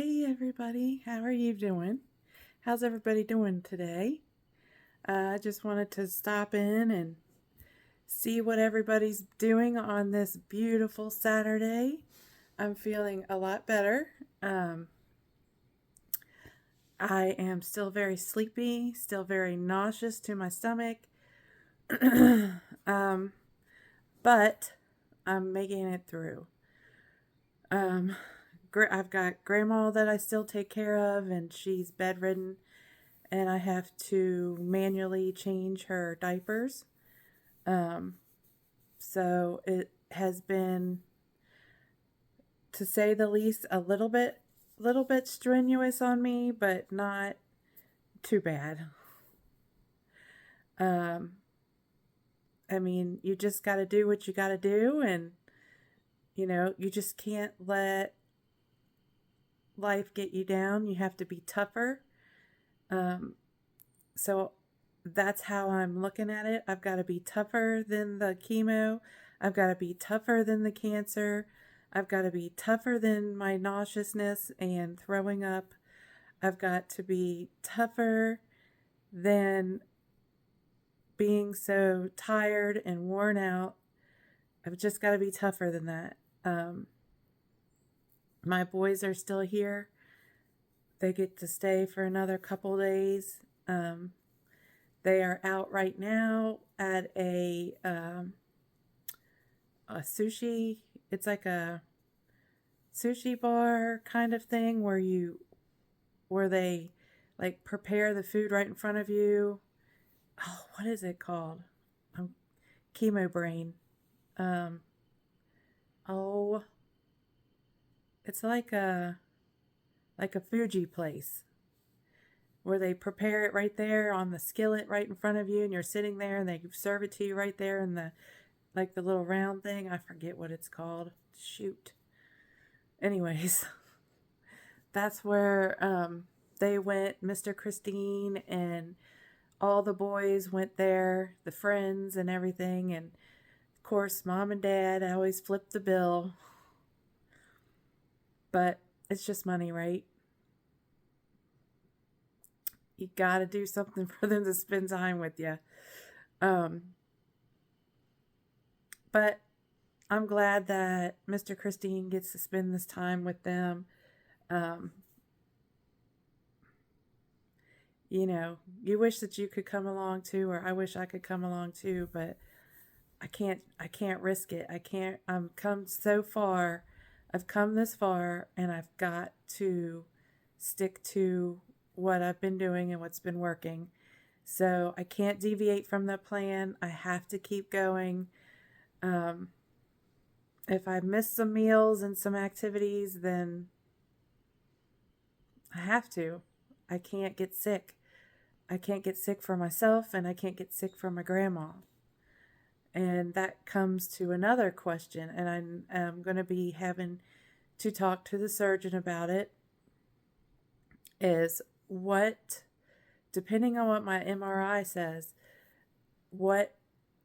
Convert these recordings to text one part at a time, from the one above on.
Hey everybody, how are you doing? How's everybody doing today? I just wanted to stop in and see what everybody's doing on this beautiful Saturday. I'm feeling a lot better. I am still very sleepy, still very nauseous to my stomach, but I'm making it through. I've got grandma that I still take care of, and she's bedridden, and I have to manually change her diapers. So it has been, to say the least, a little bit strenuous on me, but not too bad. I mean, you just got to do what you got to do, and you just can't let life get you down. You have to be tougher. So that's how I'm looking at it. I've got to be tougher than the chemo. I've got to be tougher than the cancer. I've got to be tougher than my nauseousness and throwing up. I've got to be tougher than being so tired and worn out. I've just got to be tougher than that. My boys are still here. They get to stay for another couple days. They are out right now at a sushi. It's like a sushi bar kind of thing where they like prepare the food right in front of you. Oh, what is it called? Chemo brain. It's like a Fuji place where they prepare it right there on the skillet right in front of you, and you're sitting there and they serve it to you right there in the little round thing. I forget what it's called. Shoot. Anyways, that's where they went. Mr. Christine and all the boys went there, the friends and everything, and of course Mom and Dad always flip the bill. But it's just money, right? You gotta do something for them to spend time with you. But I'm glad that Mr. Christine gets to spend this time with them. You wish that you could come along too, or I wish I could come along too, but I can't risk it. I'm come so far. I've come this far, and I've got to stick to what I've been doing and what's been working. So I can't deviate from the plan. I have to keep going. If I miss some meals and some activities, then I have to. I can't get sick. I can't get sick for myself, and I can't get sick for my grandma. And that comes to another question, and I'm going to be having to talk to the surgeon about it, is what, depending on what my MRI says, what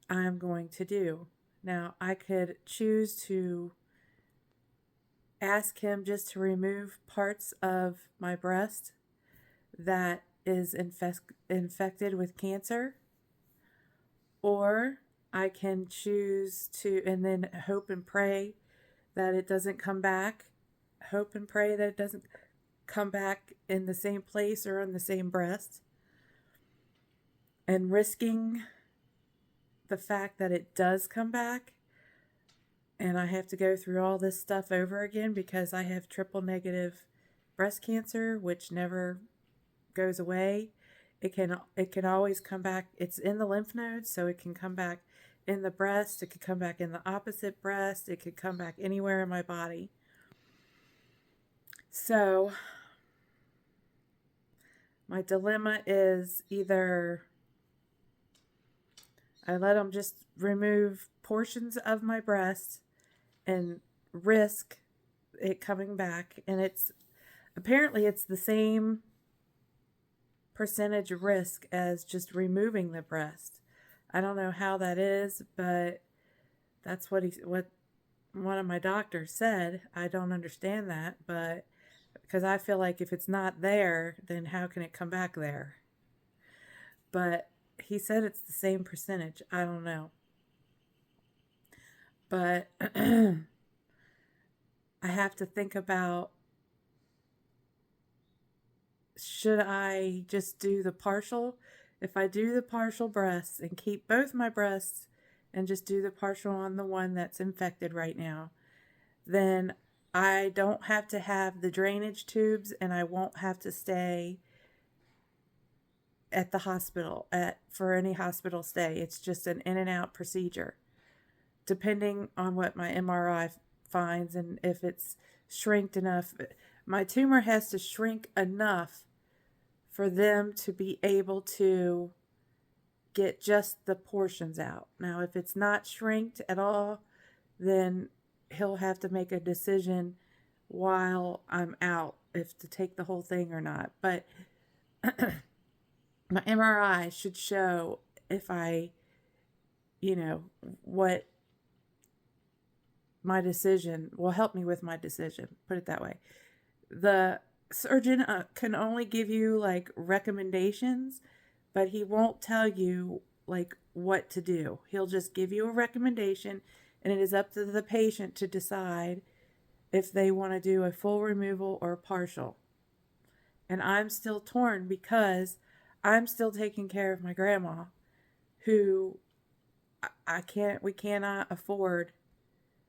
I'm going to do. Now, I could choose to ask him just to remove parts of my breast that is infected with cancer, or I can choose to, and then hope and pray that it doesn't come back. Hope and pray that it doesn't come back in the same place or on the same breast. And risking the fact that it does come back, and I have to go through all this stuff over again because I have triple negative breast cancer, which never goes away. It can always come back. It's in the lymph nodes, so it can come back in the breast. It could come back in the opposite breast. It could come back anywhere in my body. So my dilemma is either I let them just remove portions of my breast and risk it coming back, and apparently it's the same percentage risk as just removing the breast. I don't know how that is, but that's what one of my doctors said. I don't understand that, but Because I feel like if it's not there, then how can it come back there? But he said it's the same percentage. I don't know. But I have to think about, should I just do the partial? If I do the partial breasts and keep both my breasts and just do the partial on the one that's infected right now, then I don't have to have the drainage tubes and I won't have to stay at the hospital for any hospital stay. It's just an in and out procedure, depending on what my MRI finds and if it's shrinked enough. My tumor has to shrink enough for them to be able to get just the portions out. Now, if it's not shrinked at all, then he'll have to make a decision while I'm out if to take the whole thing or not. But my MRI should show if I, what my decision will help me with my decision. Put it that way. The surgeon can only give you like recommendations, but he won't tell you like what to do. He'll just give you a recommendation, and it is up to the patient to decide if they want to do a full removal or partial. And I'm still torn because I'm still taking care of my grandma, who we cannot afford.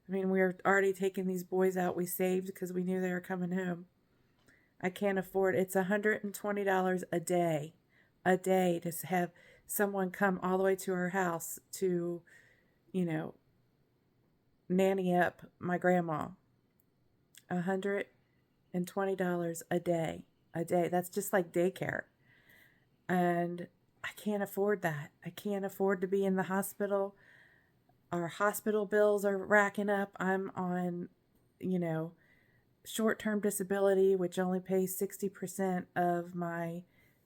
I mean, we're already taking these boys out we saved because we knew they were coming home. I can't afford, it's $120 a day to have someone come all the way to our house to, nanny up my grandma. $120 a day. That's just like daycare. And I can't afford that. I can't afford to be in the hospital. Our hospital bills are racking up. I'm on, short-term disability, which only pays 60% of my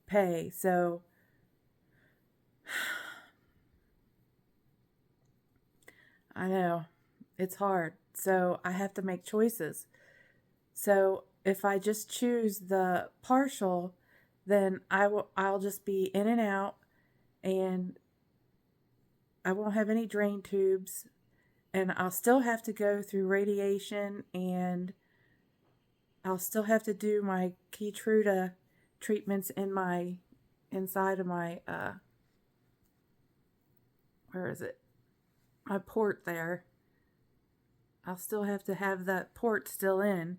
pay. So I know it's hard. So I have to make choices. So if I just choose the partial, then I'll just be in and out, and I won't have any drain tubes, and I'll still have to go through radiation, and I'll still have to do my Keytruda treatments inside of my, where is it? My port there. I'll still have to have that port still in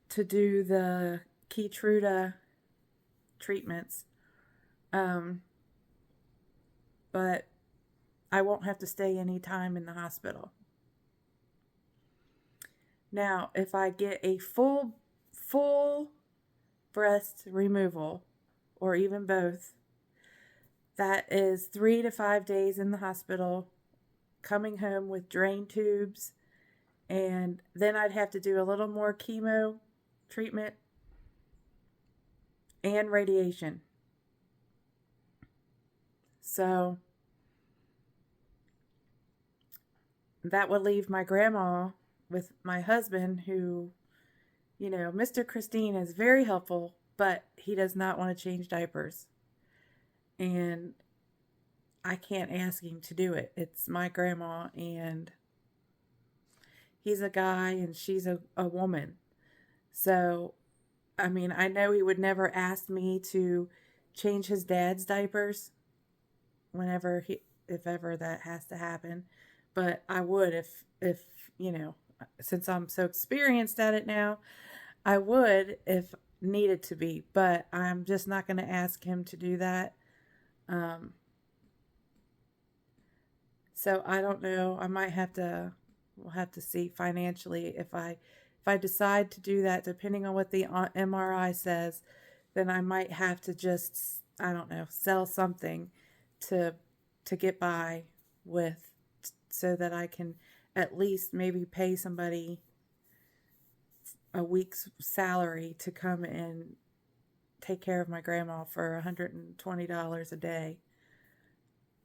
to do the Keytruda treatments. But I won't have to stay any time in the hospital. Now, if I get a full breast removal, or even both, that is 3 to 5 days in the hospital, coming home with drain tubes, and then I'd have to do a little more chemo treatment and radiation. So that would leave my grandma with my husband, who, Mr. Christine is very helpful, but he does not want to change diapers. And I can't ask him to do it. It's my grandma, and he's a guy and she's a woman. So, I mean, I know he would never ask me to change his dad's diapers if ever that has to happen. But I would if since I'm so experienced at it now, I would if needed to be. But I'm just not going to ask him to do that. So I don't know. We'll have to see financially if I decide to do that, depending on what the MRI says, then I might have to just, I don't know, sell something to get by with, so that I can at least maybe pay somebody a week's salary to come and take care of my grandma for $120 a day.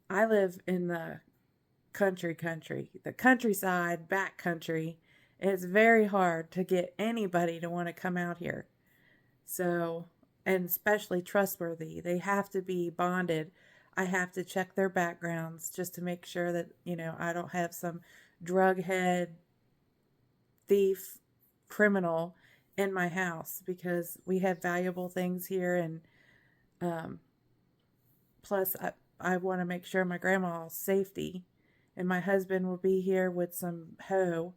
I live in the country, the countryside, back country, It's very hard to get anybody to want to come out here. So, and especially trustworthy. They have to be bonded. I have to check their backgrounds just to make sure that, I don't have some drug head, thief, criminal in my house, because we have valuable things here. And plus, I want to make sure my grandma's safety. And my husband will be here with some hoe.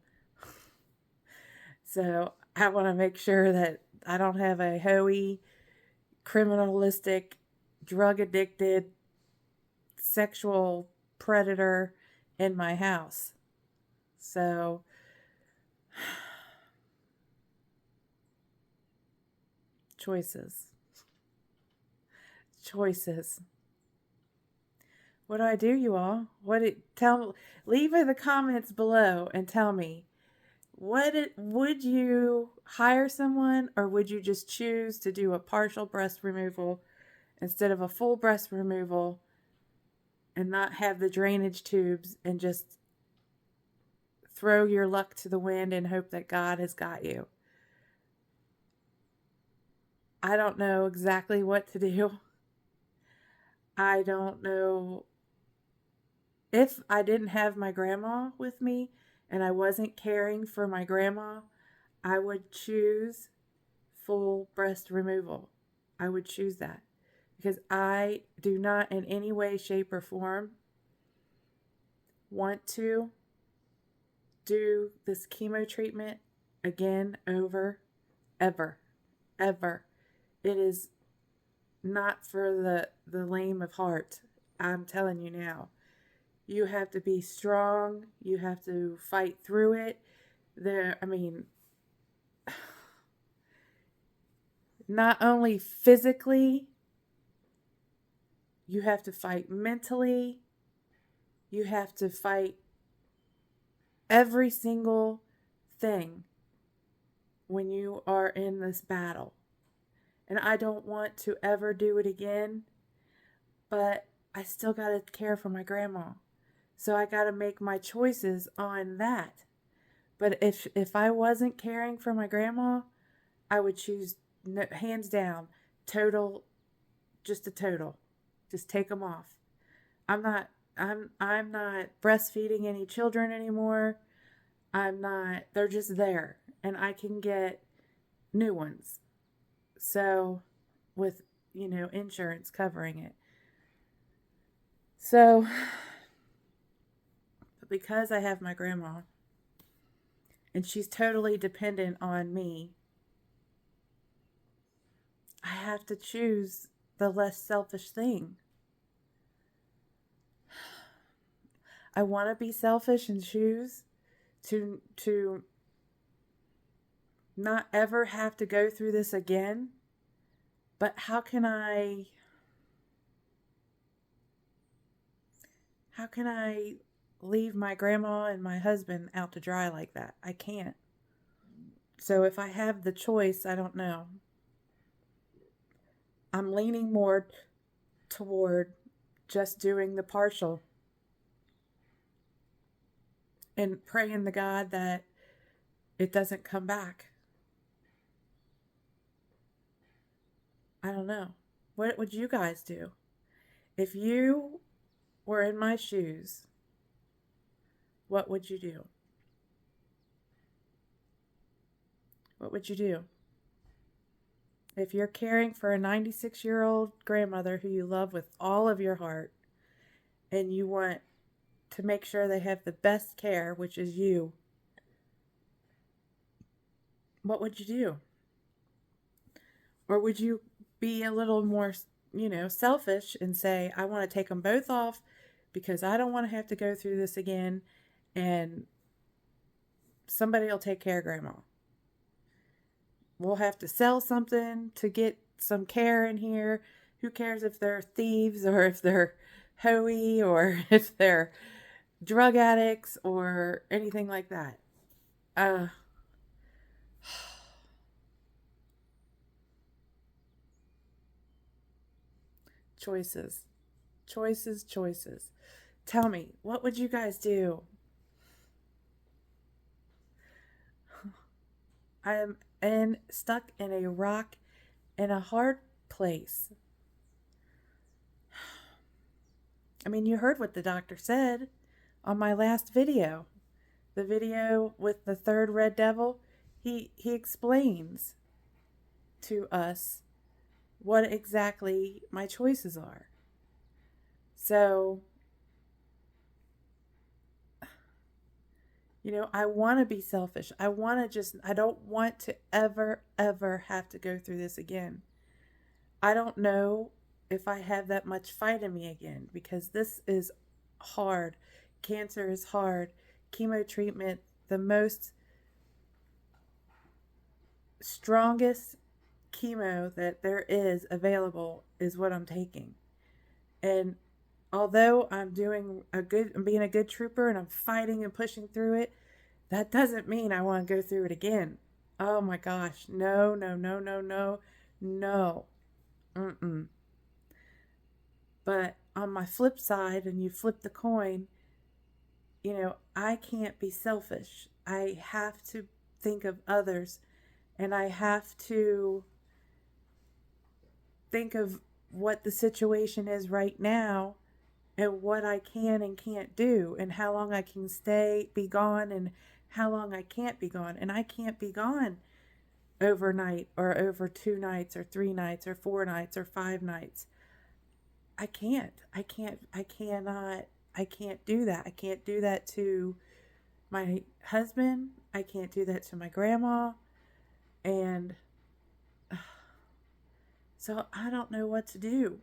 So I want to make sure that I don't have a hoey, criminalistic, drug addicted, sexual predator in my house. So choices. What do I do, you all? Leave in the comments below and tell me, would you hire someone, or would you just choose to do a partial breast removal instead of a full breast removal and not have the drainage tubes, and just throw your luck to the wind and hope that God has got you? I don't know exactly what to do. I don't know. If I didn't have my grandma with me and I wasn't caring for my grandma, I would choose full breast removal. I would choose that, because I do not in any way, shape, or form want to do this chemo treatment again, ever. It is not for the lame of heart. I'm telling you now. You have to be strong. You have to fight through it. Not only physically, you have to fight mentally. You have to fight every single thing when you are in this battle. And I don't want to ever do it again, but I still got to care for my grandma. So I got to make my choices on that. But if I wasn't caring for my grandma, I would choose, hands down, total, just a total. Just take them off. I'm not breastfeeding any children anymore. They're just there, and I can get new ones. So with, insurance covering it. So, but because I have my grandma and she's totally dependent on me, I have to choose the less selfish thing. I want to be selfish and choose to not ever have to go through this again. But how can I leave my grandma and my husband out to dry like that? I can't. So if I have the choice, I don't know. I'm leaning more toward just doing the partial and praying to God that it doesn't come back. I don't know. What would you guys do? If you were in my shoes, what would you do? What would you do? If you're caring for a 96-year-old grandmother who you love with all of your heart, and you want to make sure they have the best care, which is you, what would you do? Or would you be a little more, selfish and say, I want to take them both off because I don't want to have to go through this again, and somebody will take care of grandma. We'll have to sell something to get some care in here. Who cares if they're thieves, or if they're hoey, or if they're drug addicts, or anything like that? Choices. Tell me, what would you guys do? I am stuck in a rock in a hard place. I mean, you heard what the doctor said on my last video. The video with the third red devil, he explains to us what exactly my choices are. So, I want to be selfish. I don't want to ever have to go through this again. I don't know if I have that much fight in me again, because this is hard. Cancer is hard. Chemo treatment, the most strongest chemo that there is available is what I'm taking. And although I'm being a good trooper and I'm fighting and pushing through it, that doesn't mean I want to go through it again. Oh my gosh. No. But on my flip side, and you flip the coin, I can't be selfish. I have to think of others, and I have to think of what the situation is right now, and what I can and can't do, and how long I can be gone, and how long I can't be gone. And I can't be gone overnight, or over 2 nights, or 3 nights, or 4 nights, or 5 nights. I cannot do that. I can't do that to my husband. I can't do that to my grandma. And so I don't know what to do.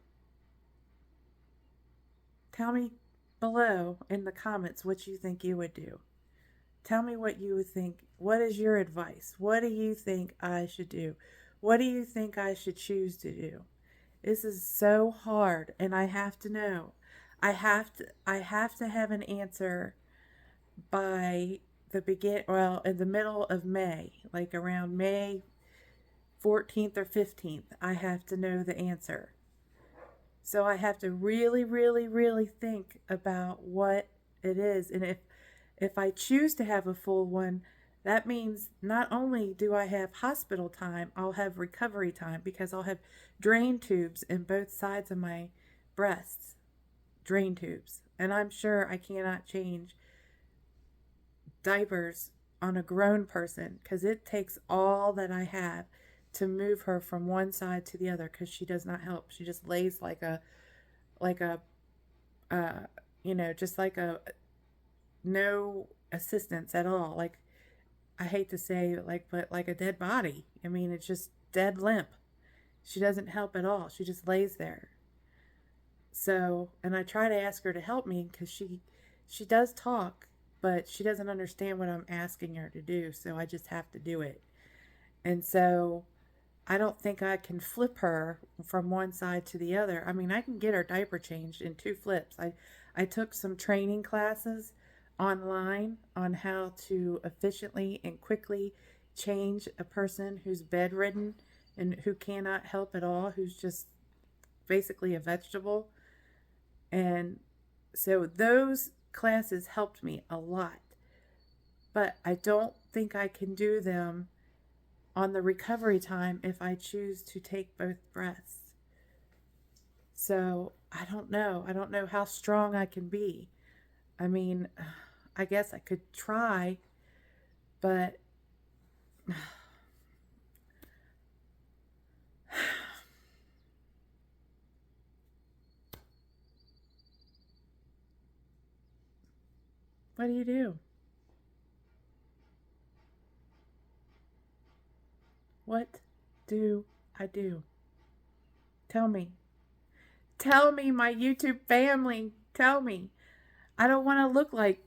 Tell me below in the comments what you think you would do. Tell me what you would think. What is your advice? What do you think I should do? What do you think I should choose to do? This is so hard, and I have to know. I have to have an answer by in the middle of May, like around May 14th or 15th. I have to know the answer. So I have to really think about what it is. And if I choose to have a full one, that means not only do I have hospital time, I'll have recovery time, because I'll have drain tubes in both sides of my breasts. Drain tubes. And I'm sure I cannot change diapers on a grown person, because it takes all that I have to move her from one side to the other, because she does not help. She just lays just like a no assistance at all. Like, I hate to say but like a dead body. I mean, it's just dead limp. She doesn't help at all. She just lays there. So, and I try to ask her to help me, because she does talk, but she doesn't understand what I'm asking her to do. So I just have to do it. And so I don't think I can flip her from one side to the other. I mean, I can get her diaper changed in 2 flips. I took some training classes online on how to efficiently and quickly change a person who's bedridden and who cannot help at all, who's just basically a vegetable. And so those classes helped me a lot. But I don't think I can do them on the recovery time if I choose to take both breaths. So I don't know. I don't know how strong I can be. I mean, I guess I could try, but what do you do? What do I do? Tell me. Tell me, my YouTube family. Tell me. I don't want to look like,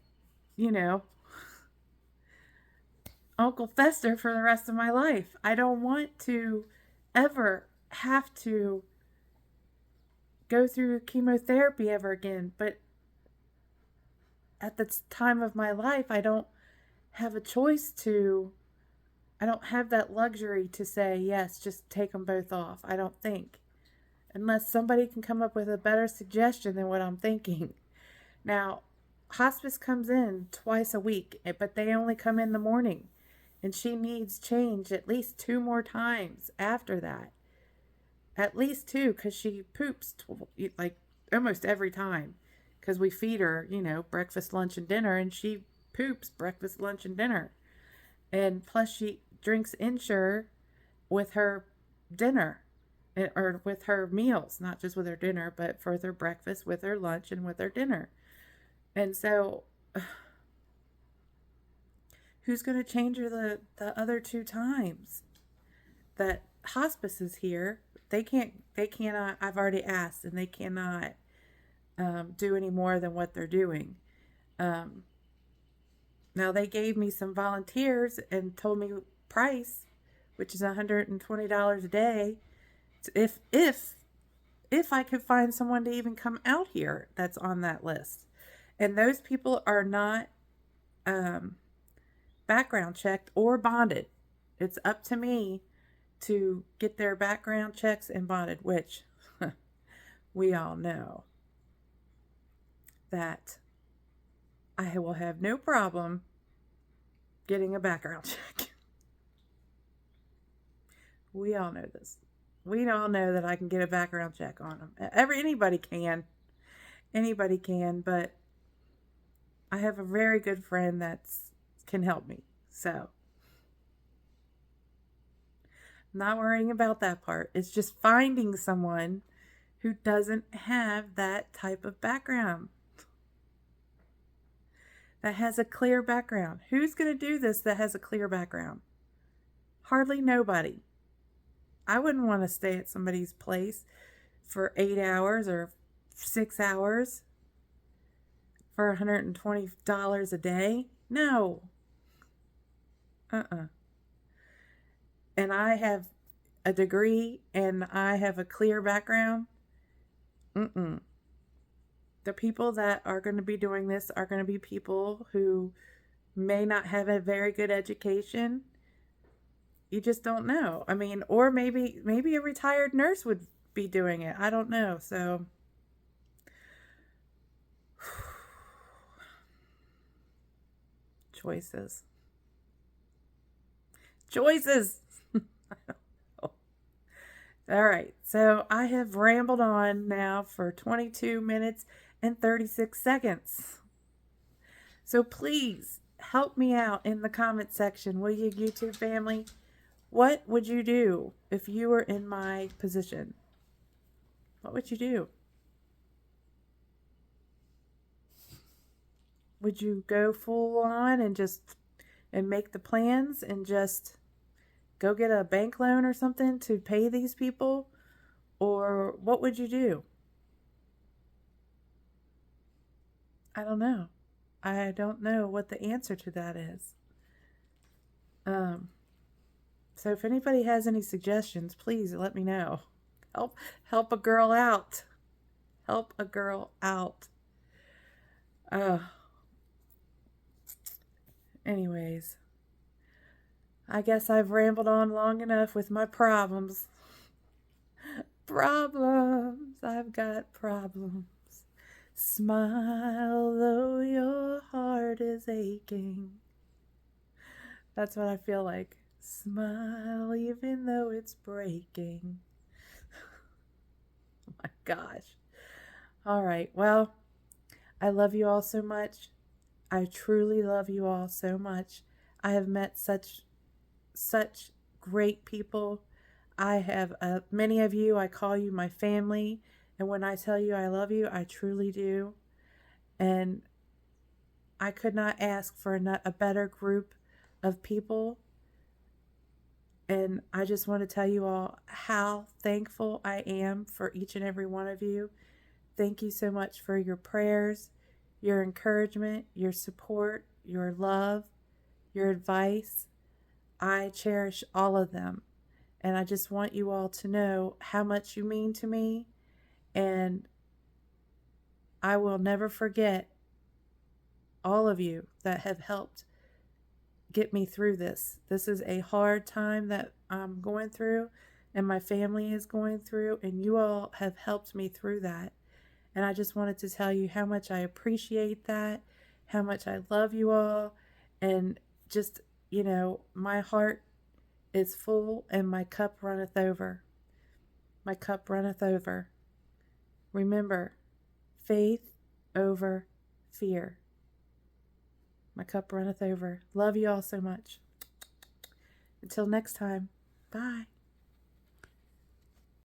Uncle Fester for the rest of my life. I don't want to ever have to go through chemotherapy ever again. But at the time of my life, I don't have a choice to. I don't have that luxury to say, yes, just take them both off. I don't think. Unless somebody can come up with a better suggestion than what I'm thinking. Now, hospice comes in twice a week, but they only come in the morning. And she needs change at least 2 more times after that. At least 2, because she poops like almost every time. Because we feed her, breakfast, lunch, and dinner, and she poops breakfast, lunch, and dinner. And plus she drinks Ensure with her dinner, or with her meals, not just with her dinner, but for her breakfast, with her lunch, and with her dinner. And so who's going to change her the other 2 times that hospice is here? They cannot, I've already asked, and they cannot do any more than what they're doing. Now they gave me some volunteers and told me price, which is $120 a day, if I could find someone to even come out here that's on that list. And those people are not background checked or bonded. It's up to me to get their background checks and bonded, which we all know that I will have no problem getting a background check. We all know this. We all know that I can get a background check on them. Anybody can, but I have a very good friend that can help me. So, I'm not worrying about that part. It's just finding someone who doesn't have that type of background, that has a clear background. Who's going to do this that has a clear background? Hardly nobody. I wouldn't want to stay at somebody's place for 8 hours or 6 hours for $120 a day. No. And I have a degree and I have a clear background. The people that are going to be doing this are going to be people who may not have a very good education. You just don't know. I mean, or maybe a retired nurse would be doing it. I don't know. So choices. All right. So I have rambled on now for 22 minutes and 36 seconds. So please help me out in the comment section, will you, YouTube family? What would you do if you were in my position? What would you do? Would you go full on and make the plans and just go get a bank loan or something to pay these people? Or what would you do? I don't know. I don't know what the answer to that is. So if anybody has any suggestions, please let me know. Help a girl out. Help a girl out. Anyways, I guess I've rambled on long enough with my problems. I've got problems. Smile though your heart is aching. That's what I feel like. Smile even though it's breaking. Oh my gosh. All right. Well, I love you all so much. I truly love you all so much. I have met such great people. I have many of you, I call you my family. And when I tell you I love you, I truly do. And I could not ask for a better group of people. And I just want to tell you all how thankful I am for each and every one of you. Thank you so much for your prayers, your encouragement, your support, your love, your advice. I cherish all of them. And I just want you all to know how much you mean to me. And I will never forget all of you that have helped get me through this. This is a hard time that I'm going through and my family is going through, and you all have helped me through that. And I just wanted to tell you how much I appreciate that, how much I love you all, and just, you know, my heart is full and my cup runneth over. My cup runneth over. Remember, faith over fear. My cup runneth over. Love you all so much. Until next time, bye.